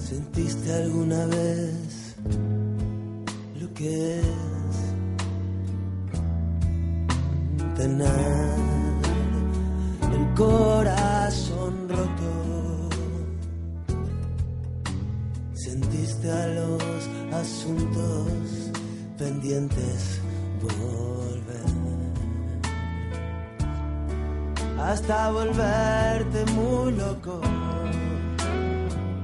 ¿Sentiste alguna vez lo que es tener el corazón roto? ¿Sentiste a los asuntos pendientes volver hasta volverte muy loco?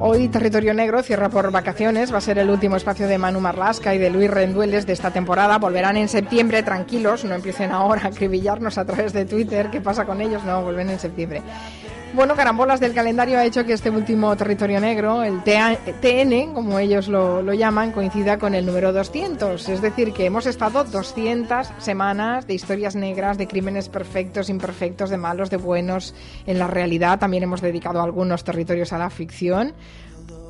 Hoy Territorio Negro cierra por vacaciones, va a ser el último espacio de Manu Marlasca y de Luis Rendueles de esta temporada. Volverán en septiembre, tranquilos, no empiecen ahora a acribillarnos a través de Twitter. ¿Qué pasa con ellos? No, vuelven en septiembre. Bueno, carambolas del calendario ha hecho que este último Territorio Negro, el TN, como ellos lo llaman, coincida con el número 200. Es decir, que hemos estado 200 semanas de historias negras, de crímenes perfectos, imperfectos, de malos, de buenos en la realidad. También hemos dedicado algunos territorios a la ficción.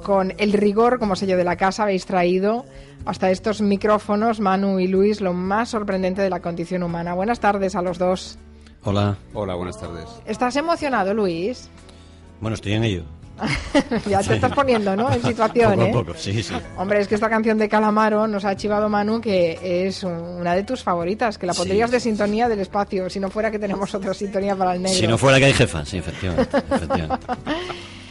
Con el rigor como sello de la casa habéis traído hasta estos micrófonos, Manu y Luis, lo más sorprendente de la condición humana. Buenas tardes a los dos. Hola. Hola, buenas tardes. ¿Estás emocionado, Luis? Bueno, estoy en ello. Ya te estás poniendo, ¿no? En situación, poco a poco, sí. Hombre, es que esta canción de Calamaro nos ha chivado Manu, que es una de tus favoritas, que la pondrías de sintonía del espacio, si no fuera que tenemos otra sintonía para el negro. Si no fuera que hay jefa, sí, efectivamente.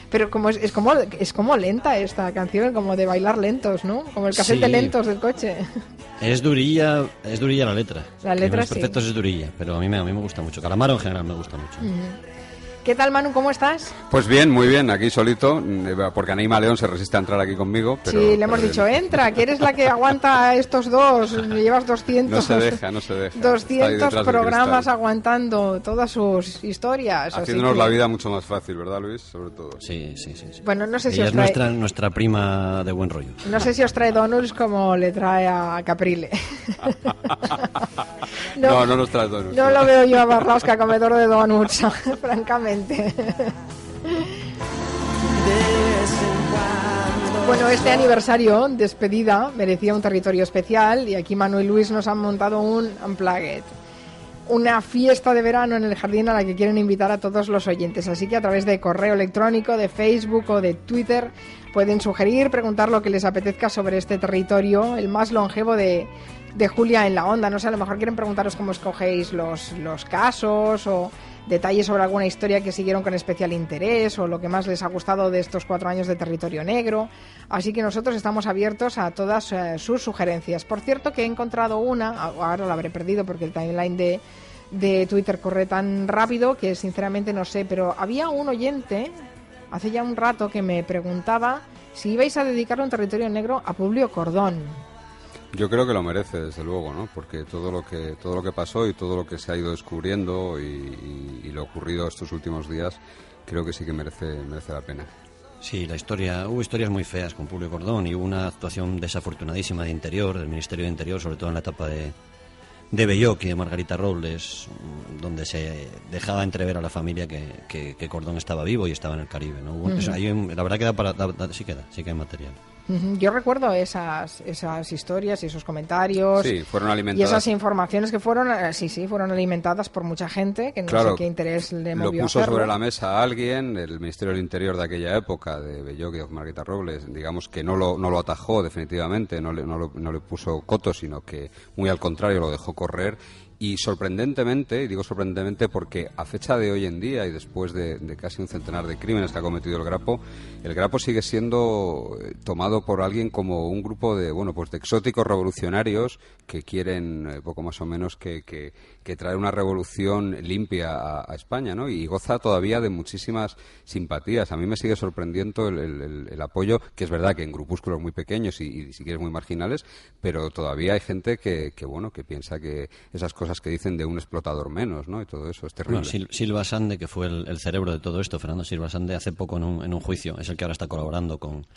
Pero como es como lenta esta canción, como de bailar lentos, ¿no? Como el cassette de lentos del coche. Es durilla la letra. La letra sí. Perfectos es durilla, pero a mí me gusta mucho. Calamaro en general me gusta mucho. ¿Qué tal, Manu? ¿Cómo estás? Pues bien, muy bien, aquí solito, porque Anaíma León se resiste a entrar aquí conmigo. Pero, sí, le hemos dicho, entra, que eres la que aguanta a estos dos, llevas 200... No se deja. 200 programas aguantando todas sus historias. Haciéndonos la vida mucho más fácil, ¿verdad, Luis? Sobre todo. Sí. Bueno, no sé si ella os trae... es nuestra prima de buen rollo. No sé si os trae donuts como le trae a Caprile. No nos trae donuts. No lo veo yo a Marlasca comedor de donuts, francamente. Bueno, este aniversario, despedida, merecía un territorio especial y aquí Manu y Luis nos han montado un Unplugged, una fiesta de verano en el jardín a la que quieren invitar a todos los oyentes. Así que a través de correo electrónico, de Facebook o de Twitter pueden sugerir, preguntar lo que les apetezca sobre este territorio, el más longevo de Julia en la Onda. No sé, a lo mejor quieren preguntaros cómo escogéis los casos o detalles sobre alguna historia que siguieron con especial interés o lo que más les ha gustado de estos 4 años de Territorio Negro. Así que nosotros estamos abiertos a todas sus sugerencias. Por cierto, que he encontrado una, ahora la habré perdido porque el timeline de Twitter corre tan rápido que sinceramente no sé, pero había un oyente hace ya un rato que me preguntaba si ibais a dedicarle un Territorio Negro a Publio Cordón. Yo creo que lo merece, desde luego, ¿no? Porque todo lo que pasó y todo lo que se ha ido descubriendo y lo ocurrido estos últimos días, creo que sí que merece la pena. Sí, hubo historias muy feas con Publio Cordón y hubo una actuación desafortunadísima del Ministerio de Interior, sobre todo en la etapa de Belloc y de Margarita Robles, donde se dejaba entrever a la familia que Cordón estaba vivo y estaba en el Caribe, ¿no? La verdad que sí hay material. Yo recuerdo esas historias y esos comentarios. Sí, fueron alimentadas. Y esas informaciones que fueron alimentadas por mucha gente, que no sé qué interés le movió lo puso hacerlo. sobre la mesa a alguien, el Ministerio del Interior de aquella época, de Belloc y de Margarita Robles, digamos que no lo atajó definitivamente, no le puso coto, sino que muy al contrario lo dejó correr. Y sorprendentemente, y digo sorprendentemente porque a fecha de hoy en día y después de casi un centenar de crímenes que ha cometido el Grapo sigue siendo tomado por alguien como un grupo de exóticos revolucionarios que quieren poco más o menos que traer una revolución limpia a España, ¿no? Y goza todavía de muchísimas simpatías. A mí me sigue sorprendiendo el apoyo, que es verdad que en grupúsculos muy pequeños y si quieres muy marginales, pero todavía hay gente que piensa que esas cosas que dicen de un explotador menos, ¿no? Y todo eso es terrible. Bueno, Silva Sande, que fue el cerebro de todo esto, Fernando Silva Sande, hace poco en un juicio, es el que ahora está colaborando con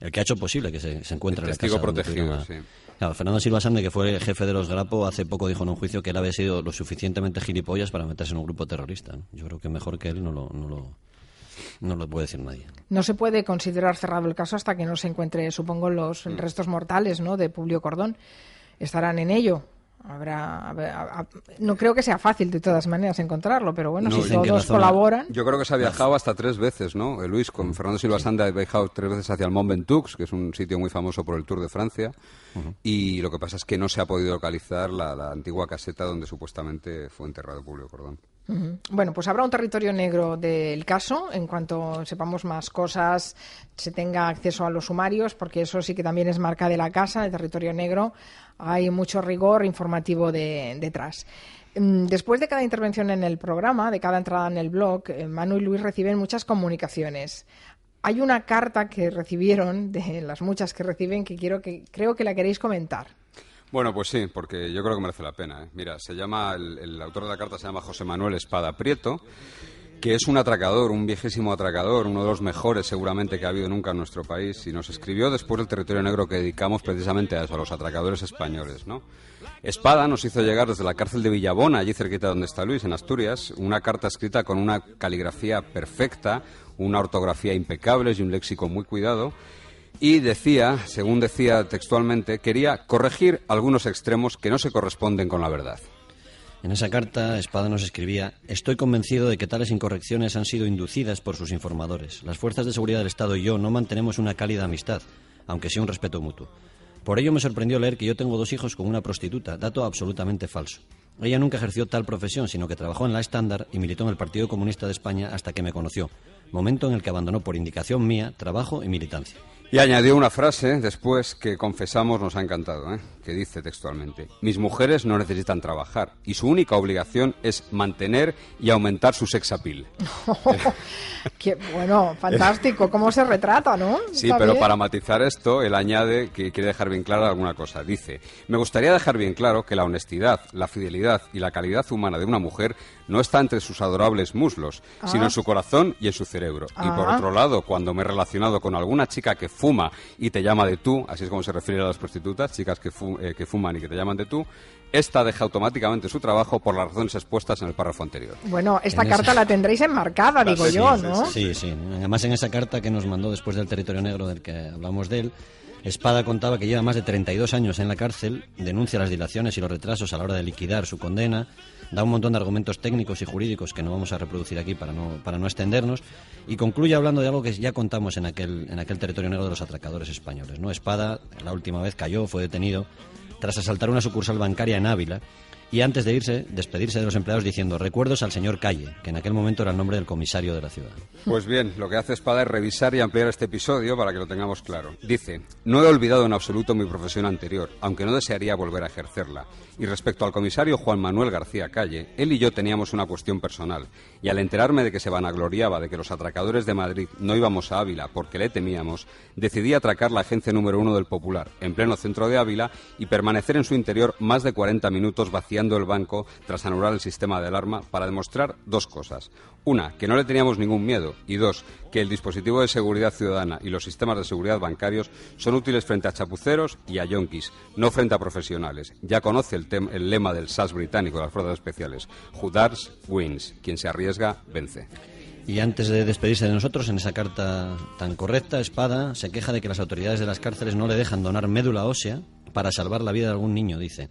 el que ha hecho posible que se encuentre el en la testigo casa protegido, sí. Claro, Fernando Silva Sande, que fue el jefe de los Grapo, hace poco dijo en un juicio que él había sido lo suficientemente gilipollas para meterse en un grupo terrorista, ¿no? Yo creo que mejor que él no lo puede decir nadie. No se puede considerar cerrado el caso hasta que no se encuentre, supongo, los restos mortales, ¿no?, de Publio Cordón. Estarán en ello. No creo que sea fácil de todas maneras encontrarlo, pero bueno, No, si todos colaboran... Yo creo que se ha viajado hasta 3 veces, ¿no? Luis, con Fernando Silva Sanda ha viajado 3 veces hacia el Mont Ventoux, que es un sitio muy famoso por el Tour de Francia, y lo que pasa es que no se ha podido localizar la antigua caseta donde supuestamente fue enterrado Publio Cordón. Bueno, pues habrá un territorio negro del caso en cuanto sepamos más cosas, se tenga acceso a los sumarios, porque eso sí que también es marca de la casa, el territorio negro. Hay mucho rigor informativo detrás. Después de cada intervención en el programa, de cada entrada en el blog, Manu y Luis reciben muchas comunicaciones. Hay una carta que recibieron, de las muchas que reciben, que creo que la queréis comentar. Bueno, pues sí, porque yo creo que merece la pena, ¿eh? Mira, el autor de la carta se llama José Manuel Espada Prieto, que es un atracador, un viejísimo atracador, uno de los mejores seguramente que ha habido nunca en nuestro país, y nos escribió después del territorio negro que dedicamos precisamente a eso, a los atracadores españoles, ¿no? Espada nos hizo llegar desde la cárcel de Villabona, allí cerquita donde está Luis, en Asturias, una carta escrita con una caligrafía perfecta, una ortografía impecable y un léxico muy cuidado. Y decía, según decía textualmente, quería corregir algunos extremos que no se corresponden con la verdad. En esa carta, Espada nos escribía: estoy convencido de que tales incorrecciones han sido inducidas por sus informadores. Las fuerzas de seguridad del Estado y yo no mantenemos una cálida amistad, aunque sí un respeto mutuo. Por ello me sorprendió leer que yo tengo 2 hijos con una prostituta, dato absolutamente falso. Ella nunca ejerció tal profesión, sino que trabajó en la Estándar y militó en el Partido Comunista de España hasta que me conoció, momento en el que abandonó por indicación mía trabajo y militancia. Y añadió una frase después que confesamos nos ha encantado, que dice textualmente: mis mujeres no necesitan trabajar y su única obligación es mantener y aumentar su sex appeal. Qué bueno, fantástico, cómo se retrata, ¿no? Sí, pero para matizar esto, él añade que quiere dejar bien clara alguna cosa. Dice: me gustaría dejar bien claro que la honestidad, la fidelidad y la calidad humana de una mujer no está entre sus adorables muslos, sino en su corazón y en su cerebro. Y por otro lado, cuando me he relacionado con alguna chica que fuma y te llama de tú, así es como se refiere a las prostitutas, chicas que fuman y que te llaman de tú, esta deja automáticamente su trabajo por las razones expuestas en el párrafo anterior. Bueno, esta carta la tendréis enmarcada, digo yo, ¿no? Sí. Además, en esa carta que nos mandó después del territorio negro del que hablamos de él, Espada contaba que lleva más de 32 años en la cárcel, denuncia las dilaciones y los retrasos a la hora de liquidar su condena, da un montón de argumentos técnicos y jurídicos que no vamos a reproducir aquí para no extendernos, y concluye hablando de algo que ya contamos en aquel territorio negro de los atracadores españoles, ¿no? Espada, la última vez cayó, fue detenido tras asaltar una sucursal bancaria en Ávila, y antes de irse, despedirse de los empleados diciendo: recuerdos al señor Calle, que en aquel momento era el nombre del comisario de la ciudad. Pues bien, lo que hace Espada es revisar y ampliar este episodio para que lo tengamos claro. Dice: no he olvidado en absoluto mi profesión anterior, aunque no desearía volver a ejercerla. Y respecto al comisario Juan Manuel García Calle, él y yo teníamos una cuestión personal, y al enterarme de que se vanagloriaba de que los atracadores de Madrid no íbamos a Ávila porque le temíamos, decidí atracar la agencia número 1 del Popular, en pleno centro de Ávila, y permanecer en su interior más de 40 minutos vaciando el banco tras anular el sistema de alarma para demostrar 2 cosas. Una, que no le teníamos ningún miedo, y 2, que el dispositivo de seguridad ciudadana y los sistemas de seguridad bancarios son útiles frente a chapuceros y a yonkis, no frente a profesionales. Ya conoce el lema del SAS británico de las fuerzas especiales: Who dares wins, quien se arriesga vence. Y antes de despedirse de nosotros, en esa carta tan correcta, Espada se queja de que las autoridades de las cárceles no le dejan donar médula ósea para salvar la vida de algún niño, dice.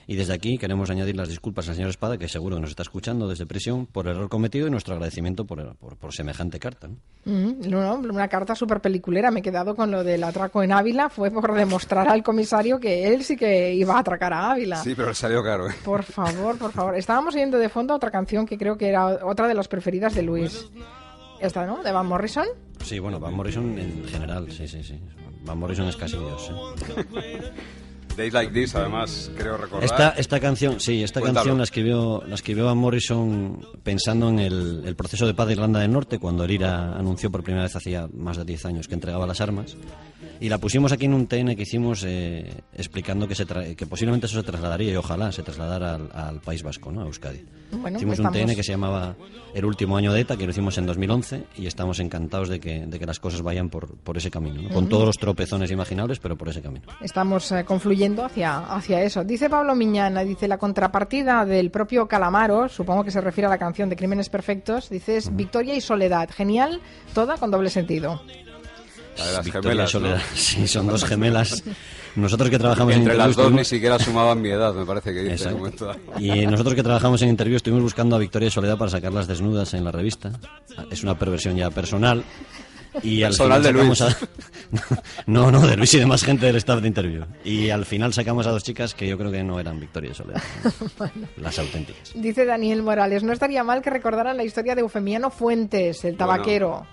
Y desde aquí queremos añadir las disculpas al señor Espada, que seguro que nos está escuchando desde prisión, por el error cometido, y nuestro agradecimiento por semejante carta, ¿no? Una carta súper peliculera. Me he quedado con lo del atraco en Ávila. Fue por demostrar al comisario que él sí que iba a atracar a Ávila. Sí, pero le salió caro, ¿eh? Por favor, por favor. Estábamos oyendo de fondo otra canción que creo que era otra de las preferidas de Luis. Esta, ¿no? ¿De Van Morrison? Sí, bueno, Van Morrison en general, sí. Van Morrison es casi Dios, Days Like This, además, creo recordar. Esta canción, sí, canción la escribió Van Morrison pensando en el proceso de paz de Irlanda del Norte, cuando el IRA anunció por primera vez hacía más de 10 años que entregaba las armas. Y la pusimos aquí en un TN que hicimos explicando que posiblemente eso se trasladaría, y ojalá se trasladara al País Vasco, ¿no? A Euskadi. Bueno, hicimos un TN que se llamaba El último año de ETA, que lo hicimos en 2011, y estamos encantados de que las cosas vayan por ese camino, ¿no? Con todos los tropezones imaginables, pero por ese camino. Estamos confluyendo hacia eso. Dice Pablo Miñana, dice: la contrapartida del propio Calamaro, supongo que se refiere a la canción de Crímenes Perfectos, dice: es victoria y soledad. Genial, toda con doble sentido. La de las Victoria gemelas, Soledad. ¿no? Sí, son dos gemelas. Nosotros que trabajamos en Entre las Interview dos ni estuvimos- siquiera sumaban mi edad, me parece que dice. En Exacto. un momento dado. Y nosotros que trabajamos en Interview estuvimos buscando a Victoria y Soledad para sacarlas desnudas en la revista. Es una perversión ya personal. Y al Personal final de sacamos No, de Luis y de más gente del staff de Interview. Y al final sacamos a dos chicas que yo creo que no eran Victoria y Soledad, ¿no? Las auténticas. Dice Daniel Morales, no estaría mal que recordaran la historia de Eufemiano Fuentes, el tabaquero.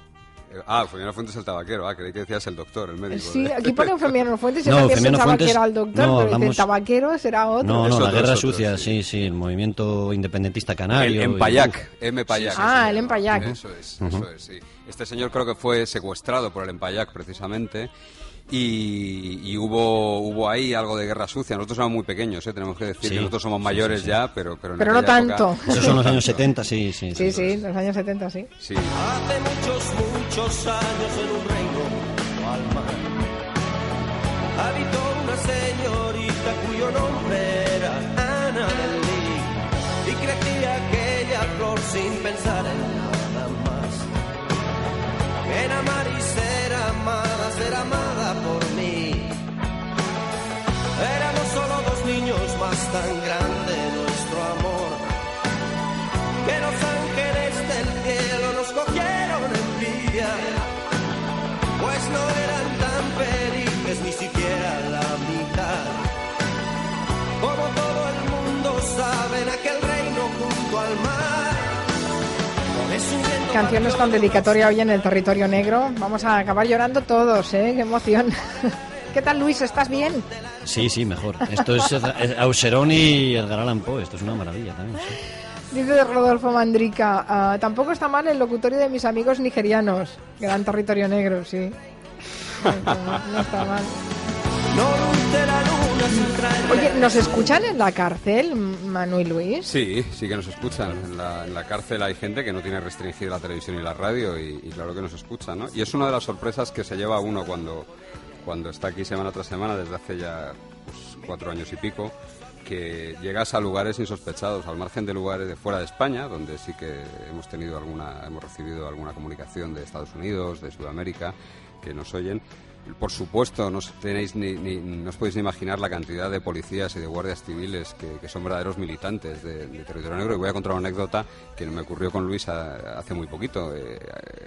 Eufemiano Fuentes el tabaquero. Creí que decías el doctor, el médico. Sí, aquí pone Eufemiano Fuentes y No, yo también Eufemiano pensaba que Fuentes- era el doctor, no, pero dice, el hablamos- tabaquero será otro. No, Es la otro, guerra es otro, sucia, sí. sí, el movimiento independentista canario. En y- Payac, M. Payac. Ah, se el llama. Empayac. Eso es, sí. Este señor creo que fue secuestrado por el Empayac, precisamente. Y hubo ahí algo de guerra sucia. Nosotros somos muy peños, tenemos que decir Sí, que nosotros somos sí, mayores sí, sí. ya, pero en Pero no aquella época- tanto. Esos son los años 70, sí. Sí, los años 70, sí. Sí. Hace muchos años en un reino al mar habitó una señorita cuyo nombre era Ana del Lee y crecía aquella flor sin pensar en nada más que en amar y ser amada por mí. Éramos solo dos niños, más tan grande nuestro amor que los ángeles del cielo nos cogieron envidia, pues no eran tan felices ni siquiera la mitad. Como todo el mundo sabe, en aquel reino junto al mar. Es un viento Canciones con dedicatoria hoy en el territorio negro. Vamos a acabar llorando todos, ¿eh? Qué emoción. ¿Qué tal, Luis? ¿Estás bien? Sí, mejor. Esto es Auserón y Edgar Allan Poe, esto es una maravilla también. Sí. Dice Rodolfo Mandrica, tampoco está mal el locutorio de mis amigos nigerianos. Gran territorio negro, sí. No está mal. no luce la luna sin traer. Oye, ¿nos escuchan en la cárcel, Manu y Luis? Sí que nos escuchan. En la cárcel hay gente que no tiene restringida la televisión y la radio y claro que nos escuchan, ¿no? Y es una de las sorpresas que se lleva uno cuando está aquí semana tras semana desde hace ya 4 años y pico, que llegas a lugares insospechados, al margen de lugares de fuera de España, donde sí que hemos recibido alguna comunicación de Estados Unidos, de Sudamérica, que nos oyen. Por supuesto, no os podéis ni imaginar la cantidad de policías y de guardias civiles que son verdaderos militantes de Territorio Negro. Y voy a contar una anécdota que me ocurrió con Luis hace muy poquito.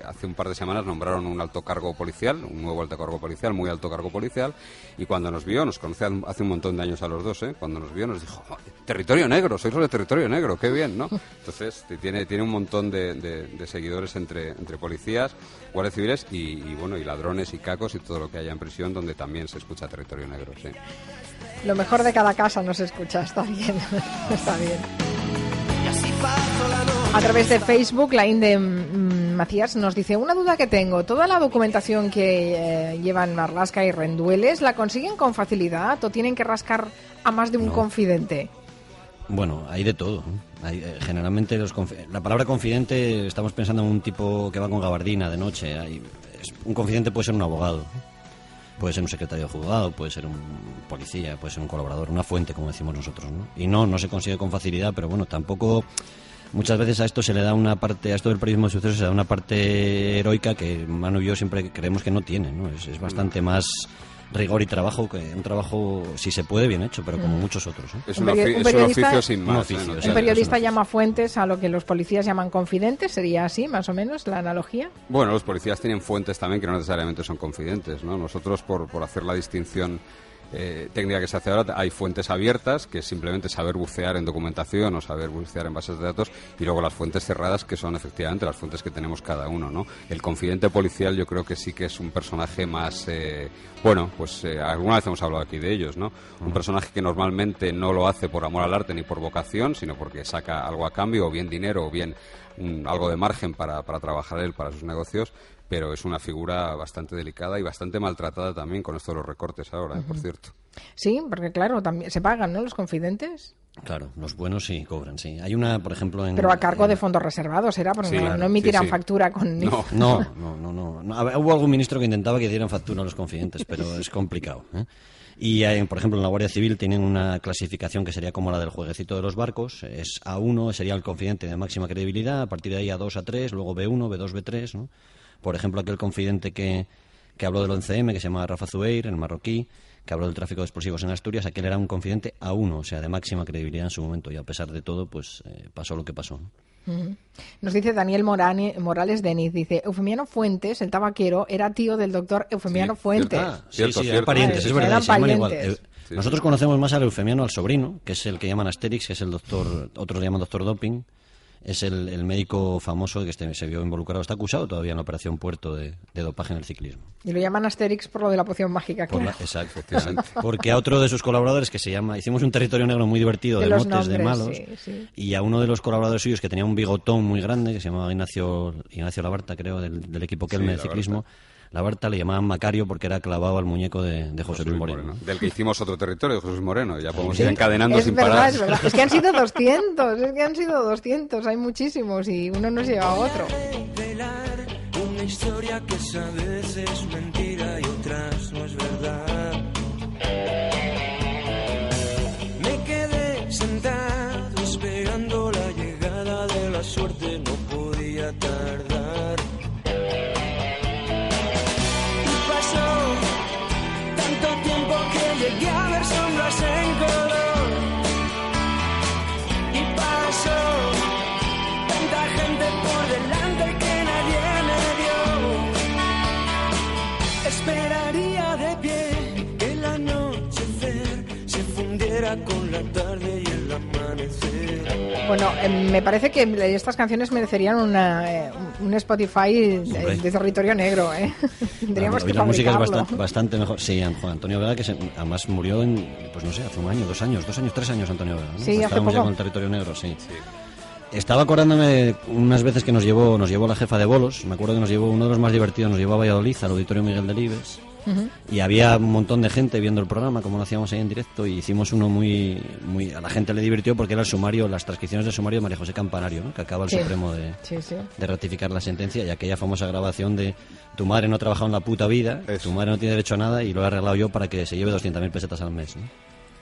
Hace un par de semanas nombraron un alto cargo policial, un nuevo alto cargo policial, muy alto cargo policial, y cuando nos vio, nos conoce hace un montón de años a los dos, cuando nos vio nos dijo, Territorio Negro, sois los de Territorio Negro, qué bien, ¿no? Entonces tiene un montón de seguidores entre policías, guardias civiles y ladrones y cacos y todo lo que haya en prisión, donde también se escucha Territorio Negro, sí. Lo mejor de cada casa nos escucha, está bien, está bien. Y así pasó la noche. A través de Facebook, la Inde Macías nos dice, una duda que tengo, ¿toda la documentación que llevan Marlaska y Rendueles la consiguen con facilidad o tienen que rascar a más de un confidente? Bueno, hay de todo, ¿no? Generalmente la palabra confidente, estamos pensando en un tipo que va con gabardina de noche. Un confidente puede ser un abogado, puede ser un secretario de juzgado, puede ser un policía, puede ser un colaborador, una fuente, como decimos nosotros, ¿no? Y no se consigue con facilidad, pero bueno, tampoco. Muchas veces a esto se le da una parte, a esto del periodismo de sucesos se da una parte heroica que Manu y yo siempre creemos que no tiene, ¿no? Es bastante más rigor y trabajo, que un trabajo, si se puede, bien hecho, pero como muchos otros, ¿eh? Es Un un periodista- oficio sin un más. oficio, ¿no? sí. Un periodista eso no. llama fuentes a lo que los policías llaman confidentes, ¿sería así, más o menos, la analogía? Bueno, los policías tienen fuentes también que no necesariamente son confidentes, ¿no? Nosotros, por hacer la distinción técnica que se hace ahora, hay fuentes abiertas, que es simplemente saber bucear en documentación o saber bucear en bases de datos, y luego las fuentes cerradas, que son efectivamente las fuentes que tenemos cada uno, ¿no? El confidente policial yo creo que sí que es un personaje más, alguna vez hemos hablado aquí de ellos, ¿no? Un personaje que normalmente no lo hace por amor al arte ni por vocación, sino porque saca algo a cambio, o bien dinero, o bien algo de margen para trabajar él, para sus negocios, pero es una figura bastante delicada y bastante maltratada también con esto de los recortes ahora, por cierto. Sí, porque claro, también se pagan, ¿no?, los confidentes. Claro, los buenos sí cobran, sí. Hay una, por ejemplo, Pero a cargo de fondos reservados, ¿será? Porque Sí, no, claro, no emitirán sí. factura con... No. No. A ver, hubo algún ministro que intentaba que dieran factura a los confidentes, pero es complicado, ¿eh? Y, por ejemplo, en la Guardia Civil tienen una clasificación que sería como la del jueguecito de los barcos. Es A1, sería el confidente de máxima credibilidad, a partir de ahí A2, A3, luego B1, B2, B3, ¿no? Por ejemplo, aquel confidente que que habló del 11M, que se llamaba Rafa Zubeir, el marroquí, que habló del tráfico de explosivos en Asturias. Aquel era un confidente A1, o sea, de máxima credibilidad en su momento, y a pesar de todo, pues pasó lo que pasó. Nos dice Daniel Morales Deniz, dice, Eufemiano Fuentes, el tabaquero, era tío del doctor Eufemiano Fuentes. Cierto, eran parientes, es verdad, eran se llaman igual. parientes. Nosotros conocemos más al Eufemiano, al sobrino, que es el que llaman Asterix, que es el doctor, otros le llaman doctor Doping, es el médico famoso que se vio involucrado, está acusado todavía en la operación Puerto de dopaje en el ciclismo. Y lo llaman Asterix por lo de la poción mágica, claro. Exacto, efectivamente. Porque a otro de sus colaboradores, que se llama, hicimos un territorio negro muy divertido de motes, nombres, de malos, sí. Y a uno de los colaboradores suyos que tenía un bigotón muy grande, que se llamaba Ignacio Labarta, creo, del equipo Kelme de ciclismo. Labarta le llamaban Macario porque era clavado al muñeco de José Luis Moreno. Del que hicimos otro territorio, de José Luis Moreno. Ya podemos ir encadenando sin verdad, parar. Es verdad, es que han sido 200, hay muchísimos y uno nos lleva a otro. Una historia que sabes es mentira y otras no es verdad. Me quedé sentado esperando la llegada de la suerte, no podía tardar. Llegué a ver sombras en color y pasó tanta gente por delante que nadie me vio. Esperaría de pie que el anochecer se fundiera con la tarde y el amanecer. Bueno, me parece que estas canciones merecerían un Spotify de territorio negro, ¿eh? Tendríamos que la música es fabricarlo. bastante mejor. Sí, Juan Antonio Vega, que además murió pues no sé, hace un año, 2 años, 3 años Antonio Vega, ¿no? Sí, pues hace estábamos poco. ya con el territorio negro, sí. Estaba acordándome de unas veces que nos llevó la jefa de bolos. Me acuerdo que nos llevó, uno de los más divertidos, nos llevó a Valladolid, al Auditorio Miguel Delibes. Y había un montón de gente viendo el programa, como lo hacíamos ahí en directo, y hicimos uno muy a la gente le divirtió porque era el sumario, las transcripciones del sumario de María José Campanario, ¿no? Que acaba el Supremo de ratificar la sentencia, y aquella famosa grabación de tu madre no ha trabajado en la puta vida, tu madre no tiene derecho a nada y lo he arreglado yo para que se lleve 200.000 pesetas al mes, ¿no?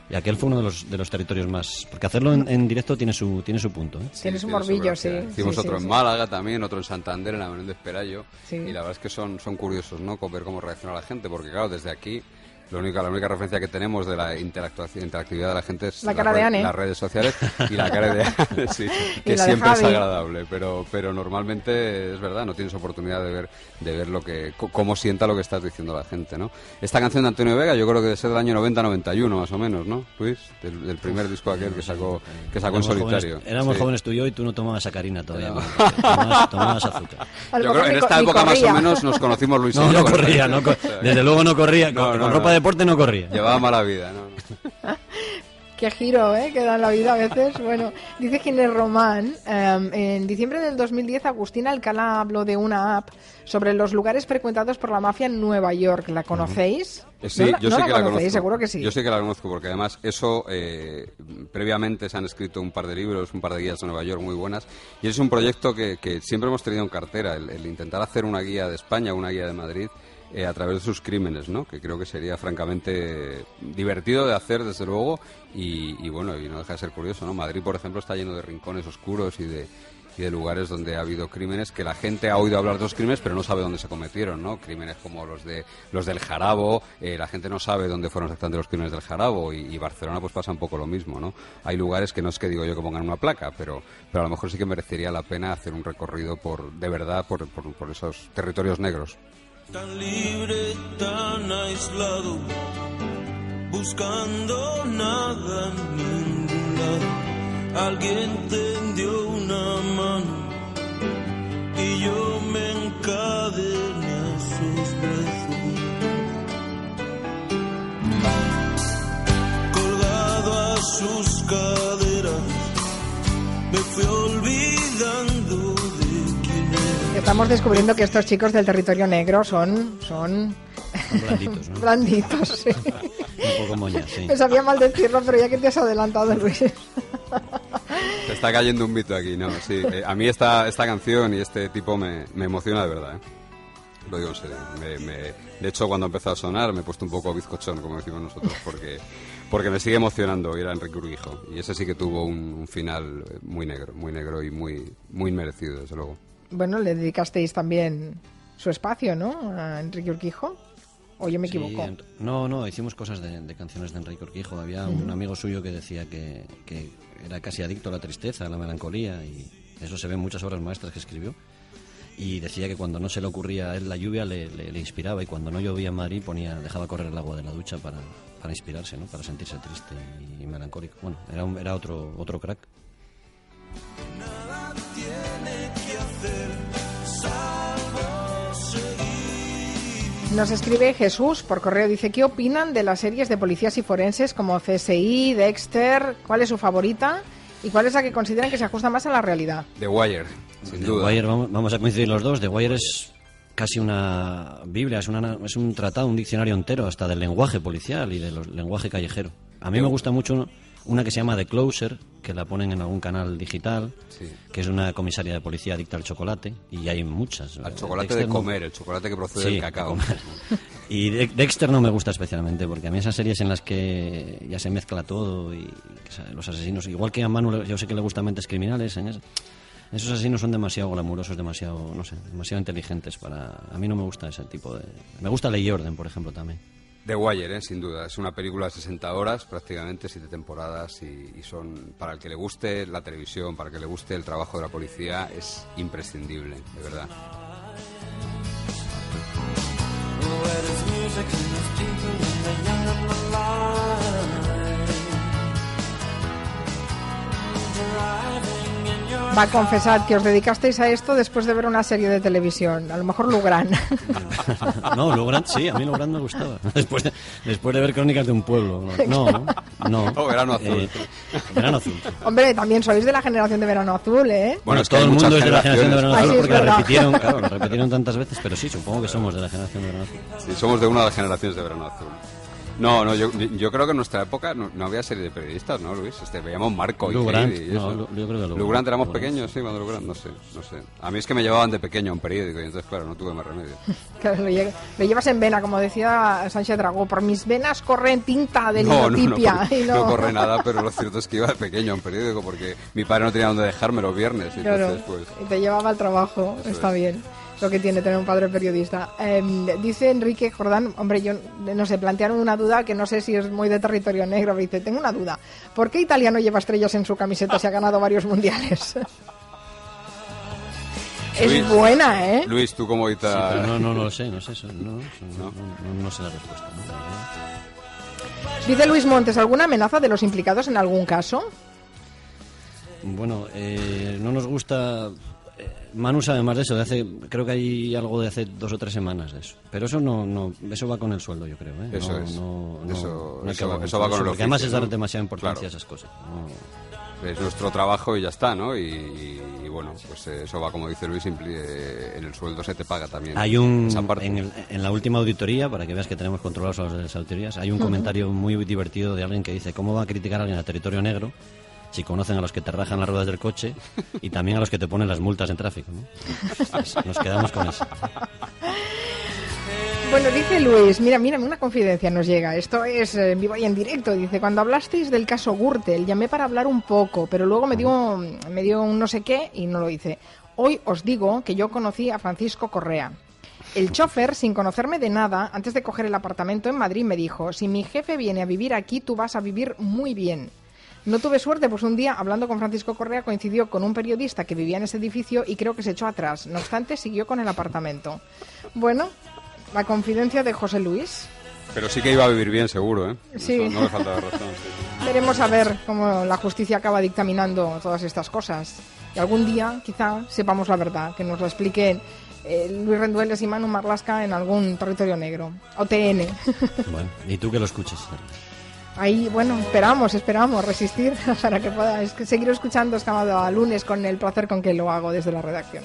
Y aquel fue uno de los territorios más... Porque hacerlo en directo tiene su punto, ¿eh? Tiene su morbillo, sí. Hicimos otro en Málaga también, otro en Santander, en la Menéndez Pelayo. Sí. Y la verdad es que son curiosos, ¿no? Ver cómo reacciona la gente, porque claro, desde aquí... La única referencia que tenemos de la interactividad de la gente es la cara de Anne, las redes sociales y la cara de Anne, sí, que siempre es agradable, pero normalmente es verdad, no tienes oportunidad de ver cómo sienta lo que estás diciendo la gente, ¿no? Esta canción de Antonio Vega yo creo que debe ser del año 90-91 más o menos, ¿no? Luis, del primer disco aquel que sacó en solitario. Éramos jóvenes tú y yo, y tú no tomabas sacarina todavía, ¿no? tomabas azúcar. Yo creo que en esta época más o menos nos conocimos Luis y yo. No corría, desde luego no corría, con ropa de deporte no corría. Llevaba mala vida, ¿no? Qué giro, que da la vida a veces. Bueno, dice Ginés Román, en diciembre del 2010 Agustín Alcalá habló de una app sobre los lugares frecuentados por la mafia en Nueva York. ¿La conocéis? Sí, yo sí que la conozco. Seguro que sí. Yo sí que la conozco porque además eso, previamente se han escrito un par de libros, un par de guías de Nueva York muy buenas, y es un proyecto que siempre hemos tenido en cartera, el intentar hacer una guía de España, una guía de Madrid, a través de sus crímenes, ¿no? Que creo que sería francamente divertido de hacer, desde luego, y bueno, y no deja de ser curioso, ¿no? Madrid, por ejemplo, está lleno de rincones oscuros y de lugares donde ha habido crímenes que la gente ha oído hablar de los crímenes, pero no sabe dónde se cometieron, ¿no? Crímenes como los del Jarabo, la gente no sabe dónde fueron exactamente los crímenes del Jarabo, y Barcelona pues pasa un poco lo mismo, ¿no? Hay lugares que no es que digo yo que pongan una placa, pero a lo mejor sí que merecería la pena hacer un recorrido de verdad por esos territorios negros. Tan libre, tan aislado, buscando nada en ningún lado. Alguien tendió una mano y yo me encadené a sus brazos. Colgado a sus caderas, me fui olvidando. Estamos descubriendo que estos chicos del territorio negro son blanditos, ¿no? Blanditos, sí. Un poco moñas, sí. Me sabía mal decirlo, pero ya que te has adelantado, Luis. Te está cayendo un mito aquí, ¿no? Sí, a mí esta canción y este tipo me emociona de verdad, ¿eh? Lo digo en serio. De hecho, cuando empezó a sonar me he puesto un poco bizcochón, como decimos nosotros, porque me sigue emocionando. Y era Enrique Urquijo. Y ese sí que tuvo un final muy negro y muy merecido, desde luego. Bueno, le dedicasteis también su espacio, ¿no? A Enrique Urquijo. ¿O yo me equivoco? No, hicimos cosas de canciones de Enrique Urquijo. Había un amigo suyo que decía que era casi adicto a la tristeza, a la melancolía, y eso se ve en muchas obras maestras que escribió. Y decía que cuando no se le ocurría a él la lluvia le inspiraba, y cuando no llovía en Madrid dejaba correr el agua de la ducha para inspirarse, ¿no? Para sentirse triste y melancólico. Bueno, era otro crack. Nada tiene que hacer, salvo seguir. Nos escribe Jesús por correo, dice: ¿qué opinan de las series de policías y forenses como CSI, Dexter? ¿Cuál es su favorita? ¿Y cuál es la que consideran que se ajusta más a la realidad? The Wire, sin duda. The Wire, vamos a coincidir los dos. The Wire es casi una biblia, es un tratado, un diccionario entero, hasta del lenguaje policial y del lenguaje callejero. A mí me gusta mucho una que se llama The Closer, que la ponen en algún canal digital, sí, que es una comisaria de policía adicta al chocolate, y hay muchas. Al chocolate Dexter, de comer, el chocolate que procede del cacao. Y Dexter no me gusta especialmente, porque a mí esas series en las que ya se mezcla todo y los asesinos, igual que a Manu, yo sé que le gustan Mentes Criminales, esos asesinos son demasiado glamurosos, demasiado inteligentes a mí no me gusta ese tipo de... Me gusta Ley y Orden, por ejemplo, también. The Wire, sin duda. Es una película de 60 horas, prácticamente 7 temporadas, y son, para el que le guste la televisión, para el que le guste el trabajo de la policía, es imprescindible, de verdad. Va a confesar que os dedicasteis a esto después de ver una serie de televisión, a lo mejor Lugran. No, Lugran sí, a mí Lugran me gustaba. Después de ver Crónicas de un pueblo. No. Oh, Verano Azul. Verano Azul. Hombre, también sois de la generación de Verano Azul, ¿eh? Bueno, es que todo el mundo es de la generación de Verano Azul, porque lo repitieron tantas veces, pero sí, supongo que somos de la generación de Verano Azul. Sí, somos de una de las generaciones de Verano Azul. No, yo creo que en nuestra época no había serie de periodistas, ¿no, Luis? Veíamos Marco y Lugran, y eso. No, yo creo que Lugran éramos pequeños, sí, cuando Lugran, no sé. A mí es que me llevaban de pequeño a un periódico y entonces, claro, no tuve más remedio. Claro, lo llevas en vena, como decía Sánchez Dragó, por mis venas corre tinta de linotipia. No corre nada, pero lo cierto es que iba de pequeño a un periódico porque mi padre no tenía dónde dejarme los viernes. Y claro, entonces, pues, y te llevaba al trabajo, está bien. Lo que tiene tener un padre periodista. Dice Enrique Jordán, hombre, yo no sé, plantearon una duda que no sé si es muy de territorio negro, pero dice, tengo una duda, ¿por qué Italia no lleva estrellas en su camiseta si ha ganado varios mundiales? Luis, es buena, ¿eh? Luis, tú como Italia... Sí, pero no lo sé, no sé la respuesta. Dice Luis Montes, ¿alguna amenaza de los implicados en algún caso? Bueno, no nos gusta... Manu sabe más de eso, creo que hay algo de hace 2 o 3 semanas de eso. Pero eso eso va con el sueldo, yo creo. Eso va con el oficio. Porque además es dar demasiada claro, importancia a esas cosas. Es nuestro trabajo y ya está, ¿no? Y bueno, pues eso va, como dice Luis, en el sueldo se te paga también. Hay esa parte. En la última auditoría, para que veas que tenemos controlados a los de las auditorías, hay un comentario muy divertido de alguien que dice, ¿cómo va a criticar a alguien a territorio negro si conocen a los que te rajan las ruedas del coche y también a los que te ponen las multas en tráfico, ¿no? Nos quedamos con eso. Bueno, dice Luis, mira, una confidencia nos llega, esto es en vivo y en directo, dice, cuando hablasteis del caso Gürtel, llamé para hablar un poco, pero luego me dio un no sé qué y no lo hice. Hoy os digo que yo conocí a Francisco Correa. El chofer, sin conocerme de nada, antes de coger el apartamento en Madrid, me dijo, si mi jefe viene a vivir aquí, tú vas a vivir muy bien. No tuve suerte, pues un día, hablando con Francisco Correa, coincidió con un periodista que vivía en ese edificio y creo que se echó atrás. No obstante, siguió con el apartamento. Bueno, la confidencia de José Luis. Pero sí que iba a vivir bien, seguro, ¿eh? Sí. No le faltaba razón. Sí. Veremos a ver cómo la justicia acaba dictaminando todas estas cosas. Y algún día, quizá, sepamos la verdad, que nos lo expliquen Luis Rendueles y Manu Marlasca en algún territorio negro. O TN. Bueno, y tú que lo escuches. Ahí, bueno, esperamos resistir para que pueda seguir escuchando Escamado a lunes con el placer con que lo hago desde la redacción.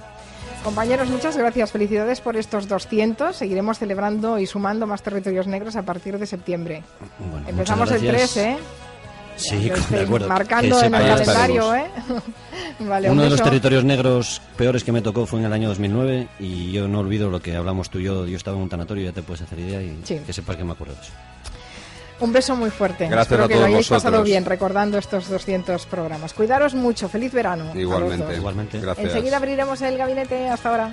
Compañeros, muchas gracias, felicidades por estos 200, seguiremos celebrando y sumando más territorios negros a partir de septiembre. Bueno, empezamos el 3, ¿eh? Sí, de acuerdo. Marcando en el calendario, ¿eh? Vale, uno de los territorios negros peores que me tocó fue en el año 2009 y yo no olvido lo que hablamos tú y yo estaba en un tanatorio, ya te puedes hacer idea y sí, que sepas que me acuerdo de eso. Un beso muy fuerte. Gracias. Espero a todos que lo hayáis vosotros. pasado bien recordando estos 200 programas. Cuidaros mucho. Feliz verano. Igualmente. Gracias. Enseguida abriremos el gabinete. Hasta ahora.